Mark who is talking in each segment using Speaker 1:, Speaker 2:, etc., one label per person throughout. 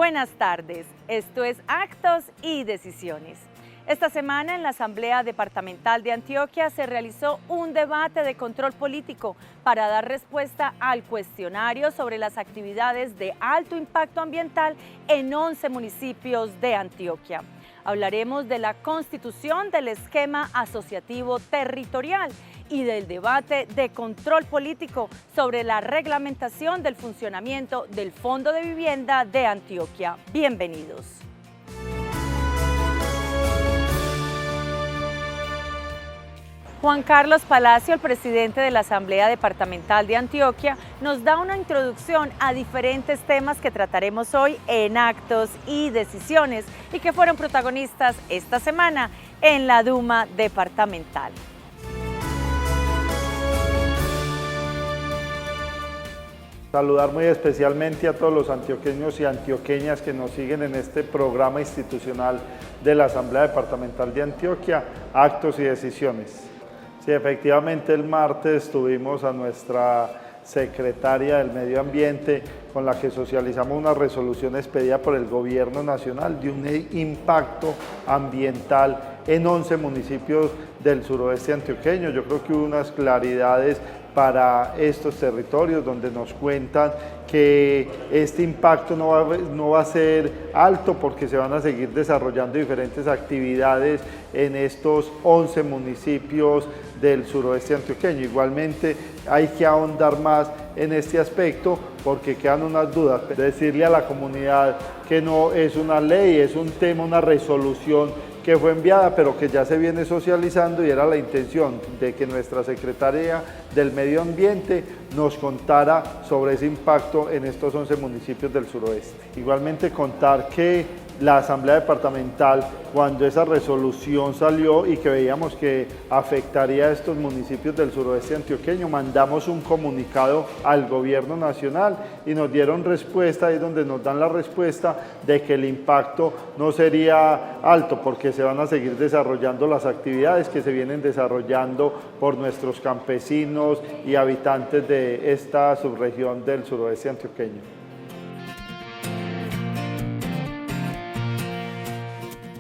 Speaker 1: Buenas tardes, esto es Actos y Decisiones. Esta semana en la Asamblea Departamental de Antioquia se realizó un debate de control político para dar respuesta al cuestionario sobre las actividades de alto impacto ambiental en 11 municipios de Antioquia. Hablaremos de la constitución del esquema asociativo territorial y del debate de control político sobre la reglamentación del funcionamiento del Fondo de Vivienda de Antioquia. Bienvenidos. Juan Carlos Palacio, el presidente de la Asamblea Departamental de Antioquia, nos da una introducción a diferentes temas que trataremos hoy en Actos y Decisiones y que fueron protagonistas esta semana en la Duma Departamental.
Speaker 2: Saludar muy especialmente a todos los antioqueños y antioqueñas que nos siguen en este programa institucional de la Asamblea Departamental de Antioquia, Actos y Decisiones. Sí, efectivamente el martes tuvimos a nuestra secretaria del Medio Ambiente con la que socializamos una resolución expedida por el Gobierno Nacional de un impacto ambiental en 11 municipios del suroeste antioqueño. Yo creo que hubo unas claridades para estos territorios donde nos cuentan que este impacto no va a ser alto porque se van a seguir desarrollando diferentes actividades en estos 11 municipios del suroeste antioqueño. Igualmente hay que ahondar más en este aspecto porque quedan unas dudas. Decirle a la comunidad que no es una ley, es un tema, una resolución que fue enviada, pero que ya se viene socializando y era la intención de que nuestra Secretaría del Medio Ambiente nos contara sobre ese impacto en estos 11 municipios del suroeste. Igualmente contar que la Asamblea Departamental, cuando esa resolución salió y que veíamos que afectaría a estos municipios del suroeste antioqueño, mandamos un comunicado al Gobierno Nacional y nos dieron respuesta, ahí es donde nos dan la respuesta de que el impacto no sería alto porque se van a seguir desarrollando las actividades que se vienen desarrollando por nuestros campesinos y habitantes de esta subregión del suroeste antioqueño.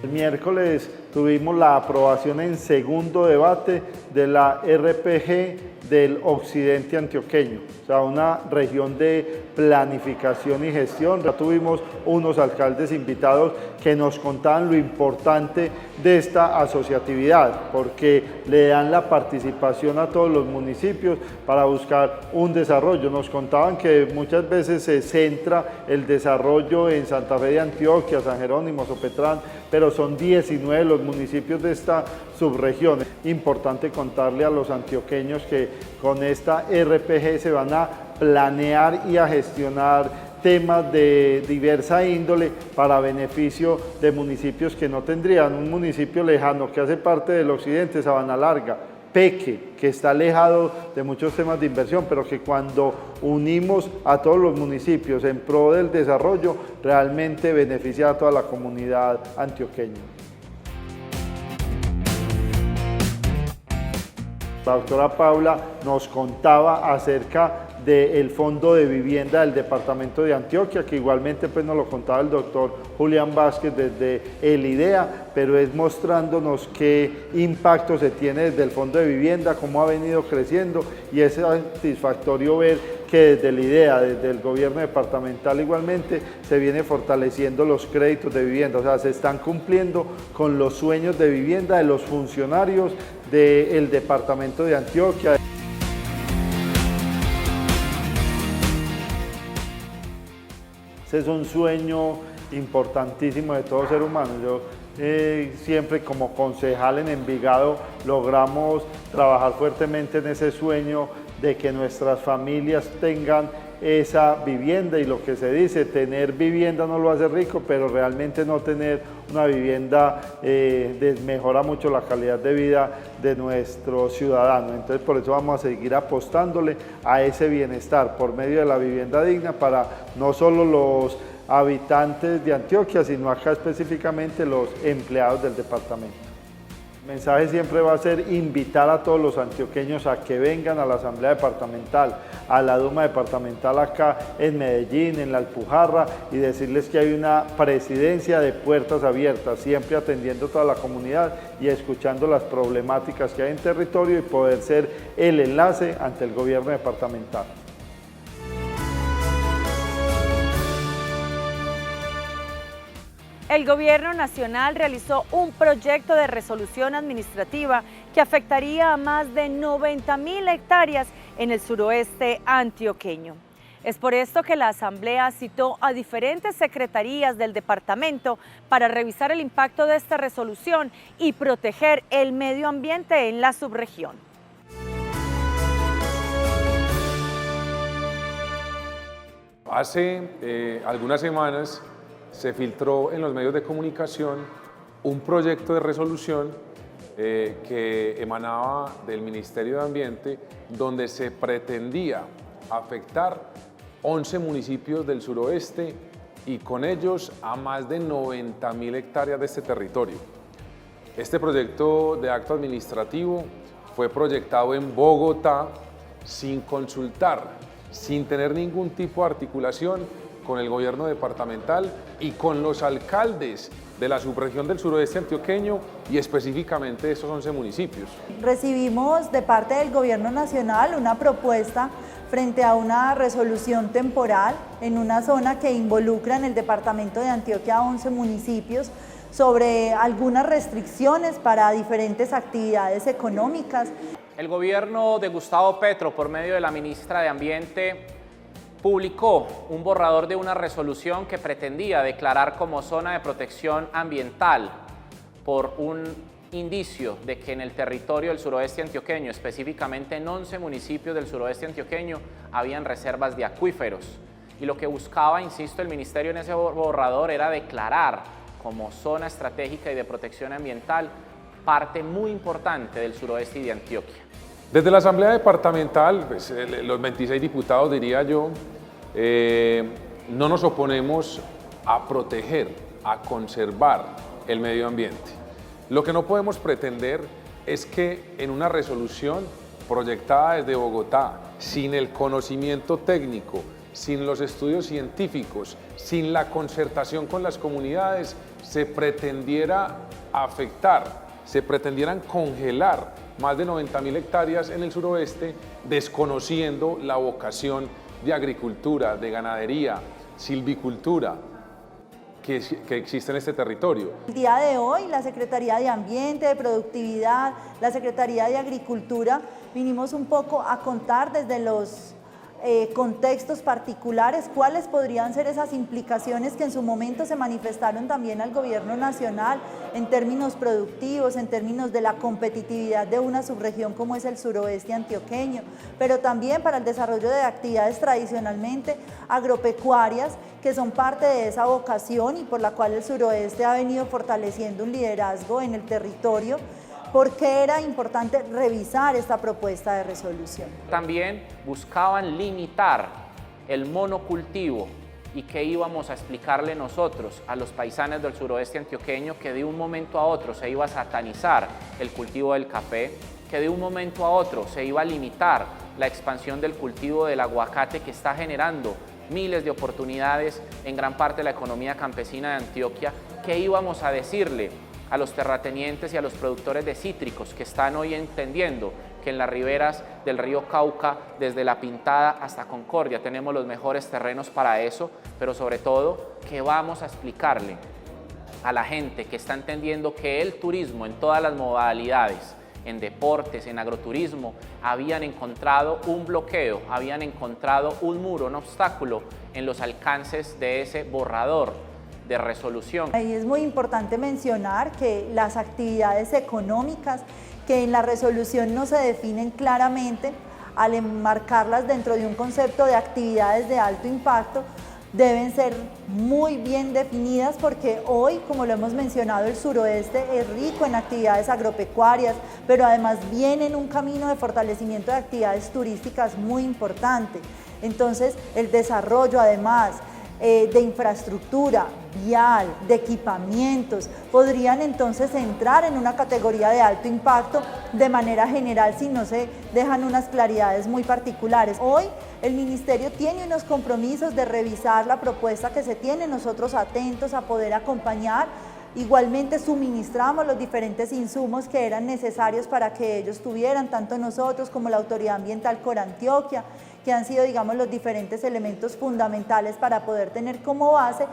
Speaker 2: El miércoles tuvimos la aprobación en segundo debate de la RPG del occidente antioqueño, o sea, una región de planificación y gestión. Ya tuvimos unos alcaldes invitados que nos contaban lo importante de esta asociatividad, porque le dan la participación a todos los municipios para buscar un desarrollo. Nos contaban que muchas veces se centra el desarrollo en Santa Fe de Antioquia, San Jerónimo, Sopetrán, pero son 19 los municipios de esta subregión. Importante contarle a los antioqueños que con esta RPG se van a planear y a gestionar temas de diversa índole para beneficio de municipios que no tendrían. Un municipio lejano que hace parte del occidente, Sabana Larga, Peque, que está alejado de muchos temas de inversión, pero que cuando unimos a todos los municipios en pro del desarrollo, realmente beneficia a toda la comunidad antioqueña. La doctora Paula nos contaba acerca del Fondo de Vivienda del Departamento de Antioquia, que igualmente pues nos lo contaba el doctor Julián Vázquez desde el IDEA, pero es mostrándonos qué impacto se tiene desde el Fondo de Vivienda, cómo ha venido creciendo, y es satisfactorio ver que desde el IDEA, desde el gobierno departamental igualmente, se viene fortaleciendo los créditos de vivienda, o sea, se están cumpliendo con los sueños de vivienda de los funcionarios del departamento de Antioquia. Ese es un sueño importantísimo de todo ser humano. Yo siempre como concejal en Envigado logramos trabajar fuertemente en ese sueño de que nuestras familias tengan esa vivienda, y lo que se dice, tener vivienda no lo hace rico, pero realmente no tener una vivienda desmejora mucho la calidad de vida de nuestros ciudadanos. Entonces por eso vamos a seguir apostándole a ese bienestar por medio de la vivienda digna para no solo los habitantes de Antioquia, sino acá específicamente los empleados del departamento. El mensaje siempre va a ser invitar a todos los antioqueños a que vengan a la Asamblea Departamental, a la Duma Departamental acá en Medellín, en la Alpujarra, y decirles que hay una presidencia de puertas abiertas, siempre atendiendo a toda la comunidad y escuchando las problemáticas que hay en territorio y poder ser el enlace ante el gobierno departamental.
Speaker 1: El Gobierno Nacional realizó un proyecto de resolución administrativa que afectaría a más de 90.000 hectáreas en el suroeste antioqueño. Es por esto que la Asamblea citó a diferentes secretarías del departamento para revisar el impacto de esta resolución y proteger el medio ambiente en la subregión.
Speaker 3: Hace algunas semanas se filtró en los medios de comunicación un proyecto de resolución que emanaba del Ministerio de Ambiente, donde se pretendía afectar 11 municipios del suroeste y con ellos a más de 90.000 hectáreas de este territorio. Este proyecto de acto administrativo fue proyectado en Bogotá sin consultar, sin tener ningún tipo de articulación con el gobierno departamental y con los alcaldes de la subregión del suroeste antioqueño y específicamente de estos 11 municipios.
Speaker 4: Recibimos de parte del Gobierno Nacional una propuesta frente a una resolución temporal en una zona que involucra en el departamento de Antioquia a 11 municipios sobre algunas restricciones para diferentes actividades económicas.
Speaker 5: El gobierno de Gustavo Petro, por medio de la ministra de Ambiente, publicó un borrador de una resolución que pretendía declarar como zona de protección ambiental por un indicio de que en el territorio del suroeste antioqueño, específicamente en 11 municipios del suroeste antioqueño, habían reservas de acuíferos. Y lo que buscaba, insisto, el ministerio en ese borrador era declarar como zona estratégica y de protección ambiental parte muy importante del suroeste y de Antioquia.
Speaker 3: Desde la Asamblea Departamental, pues, los 26 diputados, diría yo, no nos oponemos a proteger, a conservar el medio ambiente. Lo que no podemos pretender es que en una resolución proyectada desde Bogotá, sin el conocimiento técnico, sin los estudios científicos, sin la concertación con las comunidades, se pretendiera afectar, se pretendieran congelar más de 90.000 hectáreas en el suroeste, desconociendo la vocación de agricultura, de ganadería, silvicultura que existe en este territorio.
Speaker 4: El día de hoy, la Secretaría de Ambiente, de Productividad, la Secretaría de Agricultura, vinimos un poco a contar desde los contextos particulares cuáles podrían ser esas implicaciones que en su momento se manifestaron también al gobierno nacional en términos productivos, en términos de la competitividad de una subregión como es el suroeste antioqueño, pero también para el desarrollo de actividades tradicionalmente agropecuarias que son parte de esa vocación y por la cual el suroeste ha venido fortaleciendo un liderazgo en el territorio. ¿Por qué era importante revisar esta propuesta de resolución?
Speaker 5: También buscaban limitar el monocultivo y que íbamos a explicarle nosotros a los paisanos del suroeste antioqueño que de un momento a otro se iba a satanizar el cultivo del café, que de un momento a otro se iba a limitar la expansión del cultivo del aguacate que está generando miles de oportunidades en gran parte de la economía campesina de Antioquia, que íbamos a decirle a los terratenientes y a los productores de cítricos que están hoy entendiendo que en las riberas del río Cauca, desde La Pintada hasta Concordia, tenemos los mejores terrenos para eso, pero sobre todo que vamos a explicarle a la gente que está entendiendo que el turismo en todas las modalidades, en deportes, en agroturismo, habían encontrado un bloqueo, habían encontrado un muro, un obstáculo en los alcances de ese borrador de resolución.
Speaker 4: Ahí es muy importante mencionar que las actividades económicas que en la resolución no se definen claramente, al enmarcarlas dentro de un concepto de actividades de alto impacto, deben ser muy bien definidas porque hoy, como lo hemos mencionado, el suroeste es rico en actividades agropecuarias, pero además viene en un camino de fortalecimiento de actividades turísticas muy importante. Entonces, el desarrollo además de infraestructura, vial, de equipamientos, podrían entonces entrar en una categoría de alto impacto de manera general si no se dejan unas claridades muy particulares. Hoy el Ministerio tiene unos compromisos de revisar la propuesta que se tiene, nosotros atentos a poder acompañar. Igualmente suministramos los diferentes insumos que eran necesarios para que ellos tuvieran, tanto nosotros como la Autoridad Ambiental Corantioquia, que han sido, digamos, los diferentes elementos fundamentales para poder tener como base,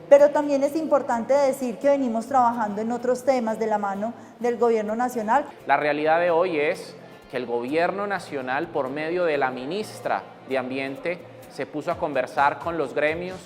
Speaker 4: pero también es importante decir que venimos trabajando en otros temas de la mano del Gobierno Nacional.
Speaker 5: La realidad de hoy es que el Gobierno Nacional, por medio de la ministra de Ambiente, se puso a conversar con los gremios,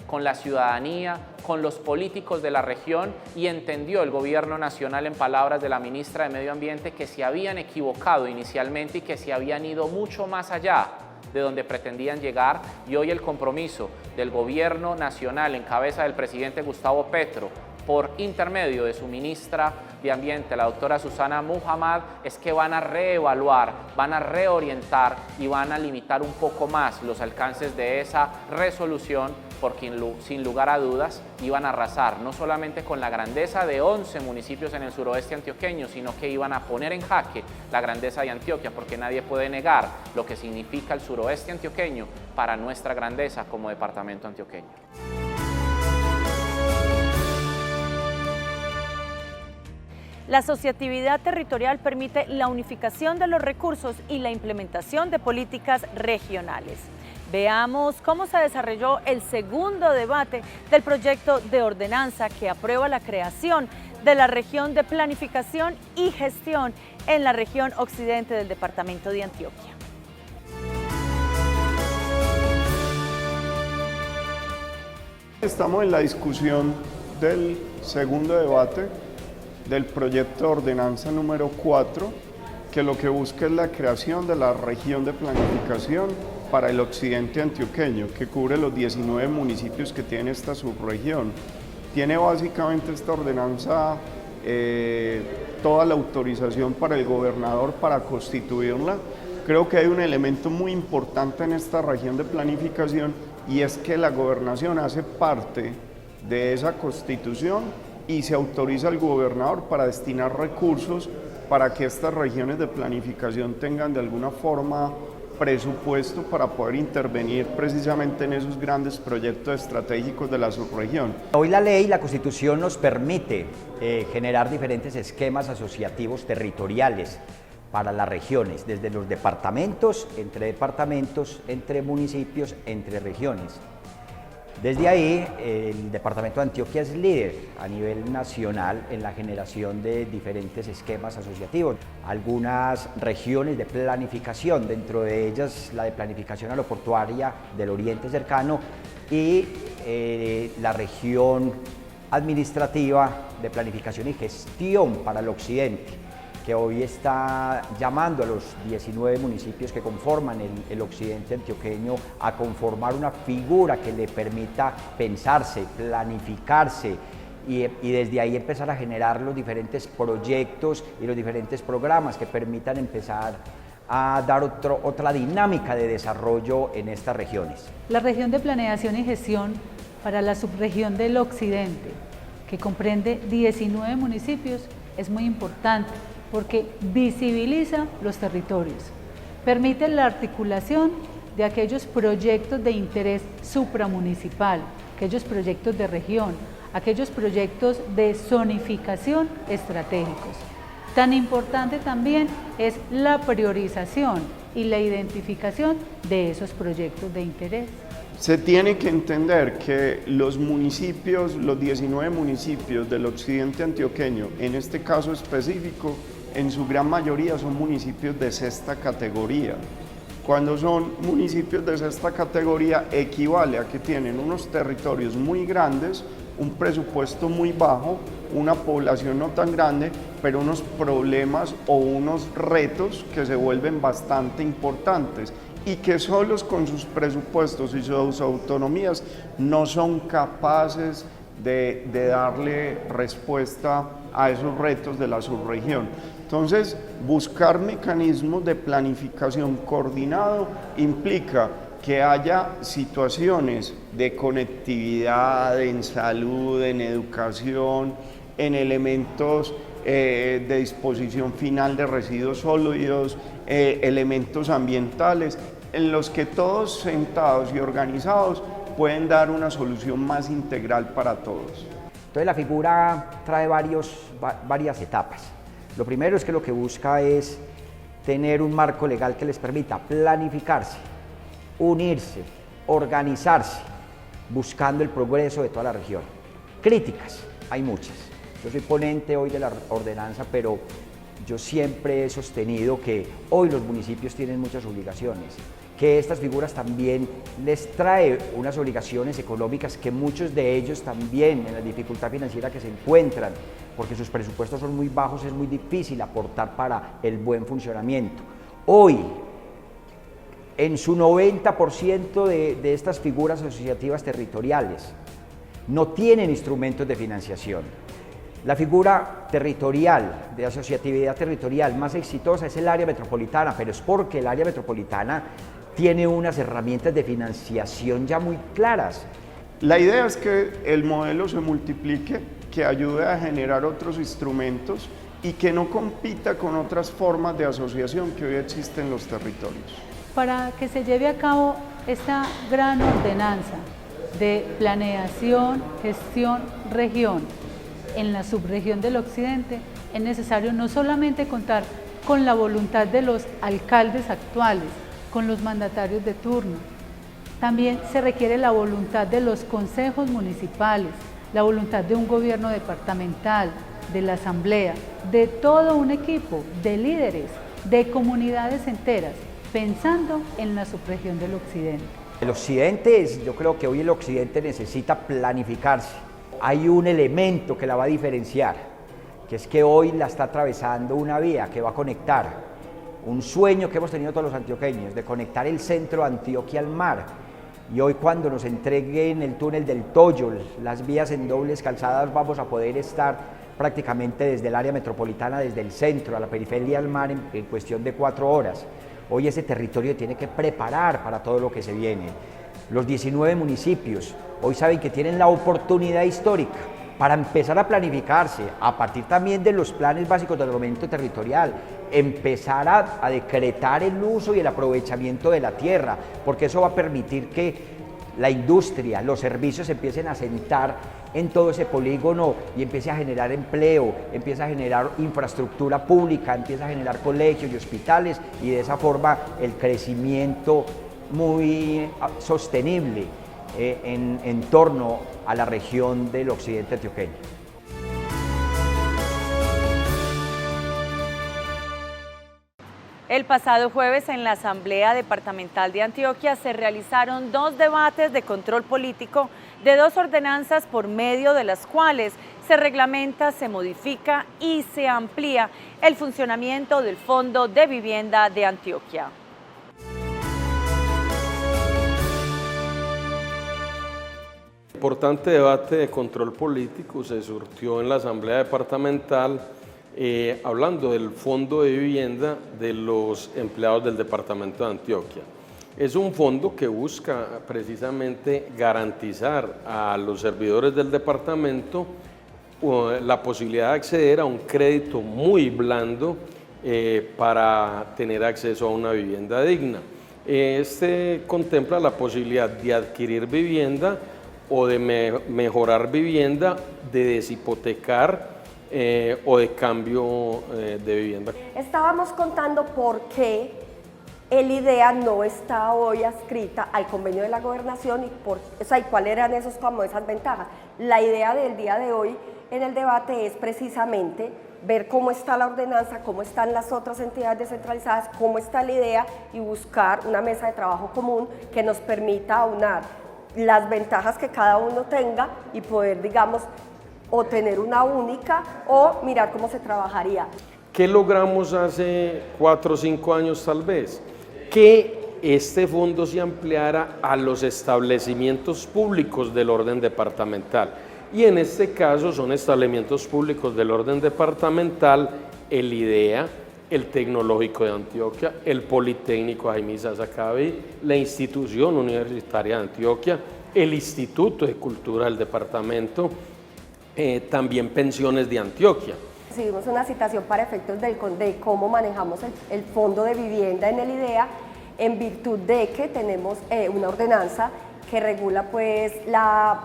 Speaker 5: con la ciudadanía, con los políticos de la región y entendió el Gobierno Nacional, en palabras de la ministra de Medio Ambiente, que se habían equivocado inicialmente y que se habían ido mucho más allá de donde pretendían llegar, y hoy el compromiso del Gobierno Nacional en cabeza del presidente Gustavo Petro por intermedio de su ministra de Ambiente, la doctora Susana Muhammad, es que van a reevaluar, van a reorientar y van a limitar un poco más los alcances de esa resolución, porque sin lugar a dudas iban a arrasar no solamente con la grandeza de 11 municipios en el suroeste antioqueño, sino que iban a poner en jaque la grandeza de Antioquia, porque nadie puede negar lo que significa el suroeste antioqueño para nuestra grandeza como departamento antioqueño.
Speaker 1: La asociatividad territorial permite la unificación de los recursos y la implementación de políticas regionales. Veamos cómo se desarrolló el segundo debate del proyecto de ordenanza que aprueba la creación de la región de planificación y gestión en la región occidente del departamento de Antioquia.
Speaker 6: Estamos en la discusión del segundo debate del proyecto de ordenanza número 4, que lo que busca es la creación de la región de planificación para el occidente antioqueño, que cubre los 19 municipios que tiene esta subregión. Tiene básicamente esta ordenanza toda la autorización para el gobernador para constituirla. Creo que hay un elemento muy importante en esta región de planificación, y es que la gobernación hace parte de esa constitución y se autoriza al gobernador para destinar recursos para que estas regiones de planificación tengan de alguna forma presupuesto para poder intervenir precisamente en esos grandes proyectos estratégicos de la subregión.
Speaker 7: Hoy la ley, la Constitución nos permite generar diferentes esquemas asociativos territoriales para las regiones, desde los departamentos, entre municipios, entre regiones. Desde ahí, el departamento de Antioquia es líder a nivel nacional en la generación de diferentes esquemas asociativos. Algunas regiones de planificación, dentro de ellas la de planificación aeroportuaria del Oriente Cercano y la región administrativa de planificación y gestión para el Occidente, que hoy está llamando a los 19 municipios que conforman el occidente antioqueño a conformar una figura que le permita pensarse, planificarse y desde ahí empezar a generar los diferentes proyectos y los diferentes programas que permitan empezar a dar otra dinámica de desarrollo en estas regiones.
Speaker 8: La región de planeación y gestión para la subregión del occidente, que comprende 19 municipios, es muy importante, porque visibiliza los territorios, permite la articulación de aquellos proyectos de interés supramunicipal, aquellos proyectos de región, aquellos proyectos de zonificación estratégicos. Tan importante también es la priorización y la identificación de esos proyectos de interés.
Speaker 6: Se tiene que entender que los municipios, los 19 municipios del occidente antioqueño, en este caso específico, en su gran mayoría son municipios de sexta categoría. Cuando son municipios de sexta categoría, equivale a que tienen unos territorios muy grandes, un presupuesto muy bajo, una población no tan grande, pero unos problemas o unos retos que se vuelven bastante importantes y que solos con sus presupuestos y sus autonomías no son capaces de darle respuesta a esos retos de la subregión. Entonces, buscar mecanismos de planificación coordinado implica que haya situaciones de conectividad, en salud, en educación, en elementos de disposición final de residuos sólidos, elementos ambientales, en los que todos sentados y organizados pueden dar una solución más integral para todos.
Speaker 7: Entonces la figura trae varias etapas. Lo primero es que lo que busca es tener un marco legal que les permita planificarse, unirse, organizarse, buscando el progreso de toda la región. Críticas, hay muchas. Yo soy ponente hoy de la ordenanza, pero yo siempre he sostenido que hoy los municipios tienen muchas obligaciones, que estas figuras también les trae unas obligaciones económicas que muchos de ellos también en la dificultad financiera que se encuentran, porque sus presupuestos son muy bajos, es muy difícil aportar para el buen funcionamiento. Hoy, en su 90% de estas figuras asociativas territoriales no tienen instrumentos de financiación. La figura territorial, de asociatividad territorial más exitosa es el área metropolitana, pero es porque el área metropolitana tiene unas herramientas de financiación ya muy claras.
Speaker 6: La idea es que el modelo se multiplique, que ayude a generar otros instrumentos y que no compita con otras formas de asociación que hoy existen en los territorios.
Speaker 8: Para que se lleve a cabo esta gran ordenanza de planeación, gestión, región en la subregión del occidente, es necesario no solamente contar con la voluntad de los alcaldes actuales, con los mandatarios de turno, también se requiere la voluntad de los consejos municipales, la voluntad de un gobierno departamental, de la asamblea, de todo un equipo de líderes, de comunidades enteras, pensando en la subregión del occidente.
Speaker 7: El occidente, yo creo que hoy el occidente necesita planificarse. Hay un elemento que la va a diferenciar, que es que hoy la está atravesando una vía que va a conectar un sueño que hemos tenido todos los antioqueños, de conectar el centro de Antioquia al mar. Y hoy cuando nos entreguen el túnel del Toyo, las vías en dobles calzadas, vamos a poder estar prácticamente desde el área metropolitana, desde el centro a la periferia al mar en cuestión de 4 horas. Hoy ese territorio tiene que preparar para todo lo que se viene. Los 19 municipios hoy saben que tienen la oportunidad histórica para empezar a planificarse, a partir también de los planes básicos de ordenamiento territorial, empezar a decretar el uso y el aprovechamiento de la tierra, porque eso va a permitir que la industria, los servicios empiecen a asentar en todo ese polígono y empiece a generar empleo, empieza a generar infraestructura pública, empieza a generar colegios y hospitales, y de esa forma el crecimiento muy sostenible en torno a la región del occidente antioqueño.
Speaker 1: El pasado jueves en la Asamblea Departamental de Antioquia se realizaron 2 debates de control político de 2 ordenanzas por medio de las cuales se reglamenta, se modifica y se amplía el funcionamiento del Fondo de Vivienda de Antioquia.
Speaker 9: Importante debate de control político se surtió en la Asamblea Departamental hablando del Fondo de Vivienda de los empleados del Departamento de Antioquia. Es un fondo que busca precisamente garantizar a los servidores del departamento la posibilidad de acceder a un crédito muy blando para tener acceso a una vivienda digna. Este contempla la posibilidad de adquirir vivienda o de mejorar vivienda, de deshipotecar o de cambio de vivienda.
Speaker 10: Estábamos contando por qué el IDEA no está hoy adscrita al convenio de la gobernación y cuáles eran esas ventajas. La idea del día de hoy en el debate es precisamente ver cómo está la ordenanza, cómo están las otras entidades descentralizadas, cómo está la IDEA y buscar una mesa de trabajo común que nos permita aunar las ventajas que cada uno tenga y poder, digamos, o tener una única o mirar cómo se trabajaría.
Speaker 9: ¿Qué logramos hace 4 o 5 años tal vez? Que este fondo se ampliara a los establecimientos públicos del orden departamental. Y en este caso son establecimientos públicos del orden departamental, el IDEA, el Tecnológico de Antioquia, el Politécnico Jaime Isaza Cabello, la Institución Universitaria de Antioquia, el Instituto de Cultura del departamento, también Pensiones de Antioquia.
Speaker 10: Recibimos una citación para efectos de cómo manejamos el fondo de vivienda en el IDEA, en virtud de que tenemos una ordenanza que regula pues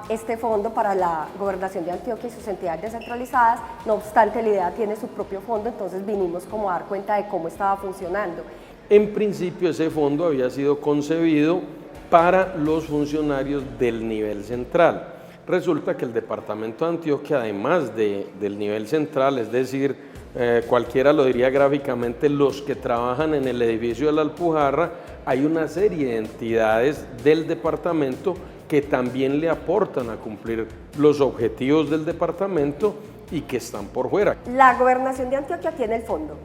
Speaker 10: este fondo para la Gobernación de Antioquia y sus entidades descentralizadas. No obstante, el IDEA tiene su propio fondo, entonces vinimos como a dar cuenta de cómo estaba funcionando.
Speaker 9: En principio ese fondo había sido concebido para los funcionarios del nivel central. Resulta que el departamento de Antioquia, además del nivel central, es decir, cualquiera lo diría gráficamente, los que trabajan en el edificio de la Alpujarra, hay una serie de entidades del departamento que también le aportan a cumplir los objetivos del departamento y que están por fuera.
Speaker 10: La Gobernación de Antioquia tiene el fondo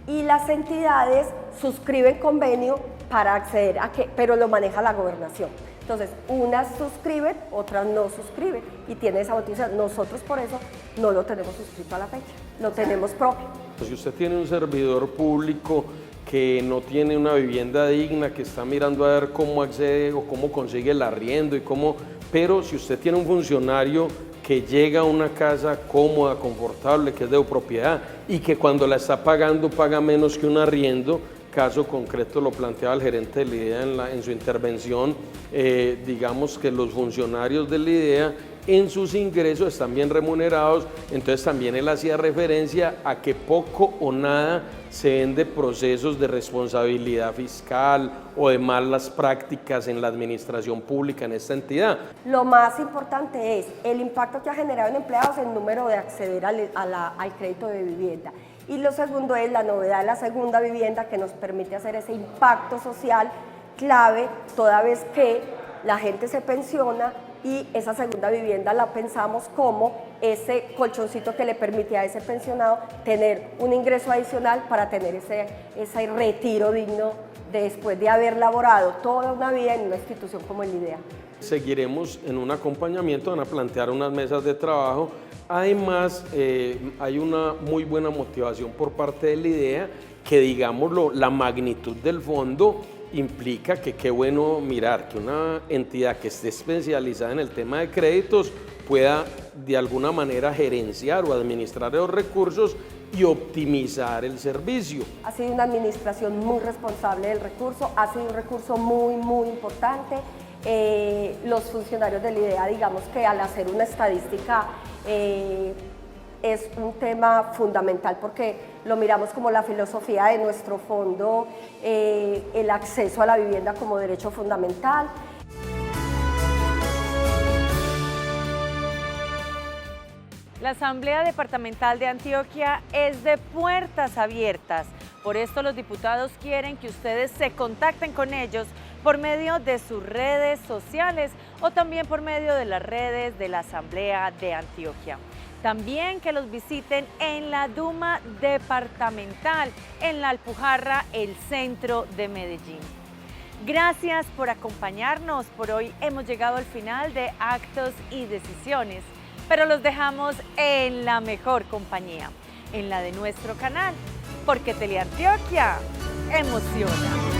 Speaker 10: y las entidades suscriben convenio para acceder a pero lo maneja la Gobernación. Entonces, unas suscriben, otras no suscriben y tiene esa motivación. Nosotros por eso no lo tenemos suscrito a la fecha, lo tenemos propio.
Speaker 9: Si usted tiene un servidor público que no tiene una vivienda digna, que está mirando a ver cómo accede o cómo consigue el arriendo pero si usted tiene un funcionario que llega a una casa cómoda, confortable, que es de propiedad y que cuando la está pagando paga menos que un arriendo, caso concreto lo planteaba el gerente del IDEA en su intervención, digamos que los funcionarios del IDEA en sus ingresos están bien remunerados, entonces también él hacía referencia a que poco o nada se ven de procesos de responsabilidad fiscal o de malas prácticas en la administración pública en esta entidad.
Speaker 10: Lo más importante es el impacto que ha generado en empleados el número de acceder al crédito de vivienda. Y lo segundo es la novedad de la segunda vivienda que nos permite hacer ese impacto social clave toda vez que la gente se pensiona y esa segunda vivienda la pensamos como ese colchoncito que le permite a ese pensionado tener un ingreso adicional para tener ese retiro digno después de haber laborado toda una vida en una institución como el IDEA.
Speaker 9: Seguiremos en un acompañamiento, van a plantear unas mesas de trabajo. Además, hay una muy buena motivación por parte del IDEA que, digámoslo, la magnitud del fondo implica que qué bueno mirar que una entidad que esté especializada en el tema de créditos pueda de alguna manera gerenciar o administrar los recursos y optimizar el servicio.
Speaker 10: Ha sido una administración muy responsable del recurso, ha sido un recurso muy, muy importante. Los funcionarios del IDEA, digamos que al hacer una estadística es un tema fundamental porque lo miramos como la filosofía de nuestro fondo, el acceso a la vivienda como derecho fundamental.
Speaker 1: La Asamblea Departamental de Antioquia es de puertas abiertas. Por esto los diputados quieren que ustedes se contacten con ellos por medio de sus redes sociales o también por medio de las redes de la Asamblea de Antioquia. También que los visiten en la Duma Departamental, en la Alpujarra, el centro de Medellín. Gracias por acompañarnos. Por hoy hemos llegado al final de Actos y Decisiones, pero los dejamos en la mejor compañía, en la de nuestro canal, porque Teleantioquia emociona.